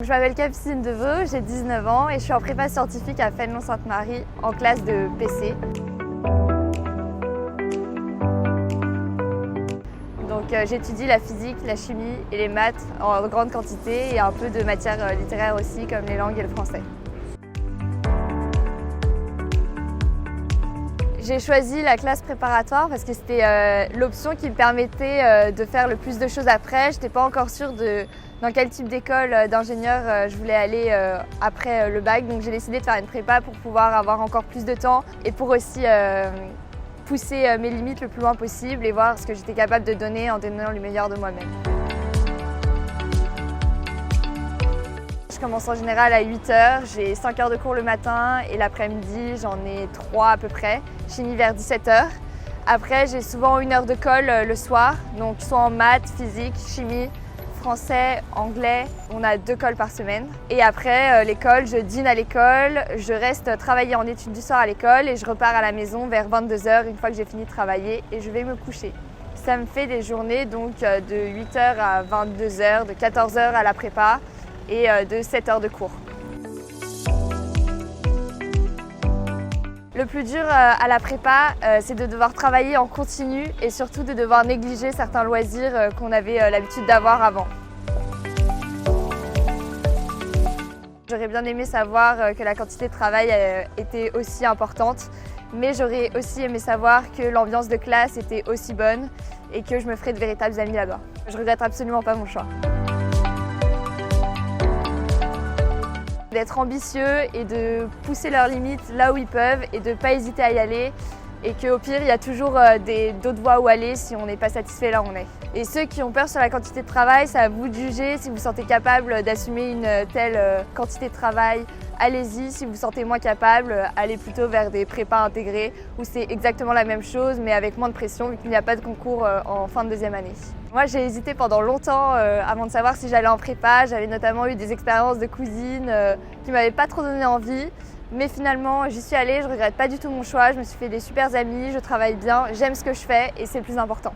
Je m'appelle Capucine Deveau, j'ai 19 ans et je suis en prépa scientifique à Fénelon-Sainte-Marie en classe de PC. Donc j'étudie la physique, la chimie et les maths en grande quantité et un peu de matières littéraires aussi comme les langues et le français. J'ai choisi la classe préparatoire parce que c'était l'option qui me permettait de faire le plus de choses après. Je n'étais pas encore sûre dans quel type d'école d'ingénieur je voulais aller après le bac. Donc j'ai décidé de faire une prépa pour pouvoir avoir encore plus de temps et pour aussi pousser mes limites le plus loin possible et voir ce que j'étais capable de donner en donnant le meilleur de moi-même. Je commence en général à 8 h, j'ai 5 heures de cours le matin et l'après-midi j'en ai 3 à peu près. Je finis vers 17 h. Après j'ai souvent 1 heure de colle le soir, donc soit en maths, physique, chimie, français, anglais. On a 2 colles par semaine. Et après l'école, je dîne à l'école, je reste travailler en études du soir à l'école et je repars à la maison vers 22 h une fois que j'ai fini de travailler et je vais me coucher. Ça me fait des journées donc de 8 h à 22 h, de 14 h à la prépa et de 7 heures de cours. Le plus dur à la prépa, c'est de devoir travailler en continu et surtout de devoir négliger certains loisirs qu'on avait l'habitude d'avoir avant. J'aurais bien aimé savoir que la quantité de travail était aussi importante, mais j'aurais aussi aimé savoir que l'ambiance de classe était aussi bonne et que je me ferais de véritables amis là-bas. Je regrette absolument pas mon choix. D'être ambitieux et de pousser leurs limites là où ils peuvent et de ne pas hésiter à y aller et qu'au pire, il y a toujours d'autres voies où aller si on n'est pas satisfait là où on est. Et ceux qui ont peur sur la quantité de travail, c'est à vous de juger. Si vous vous sentez capable d'assumer une telle quantité de travail, allez-y. Si vous vous sentez moins capable, allez plutôt vers des prépas intégrés où c'est exactement la même chose mais avec moins de pression vu qu'il n'y a pas de concours en fin de deuxième année. Moi, j'ai hésité pendant longtemps avant de savoir si j'allais en prépa. J'avais notamment eu des expériences de cousine qui ne m'avaient pas trop donné envie. Mais finalement, j'y suis allée, je ne regrette pas du tout mon choix. Je me suis fait des super amis, je travaille bien, j'aime ce que je fais et c'est le plus important.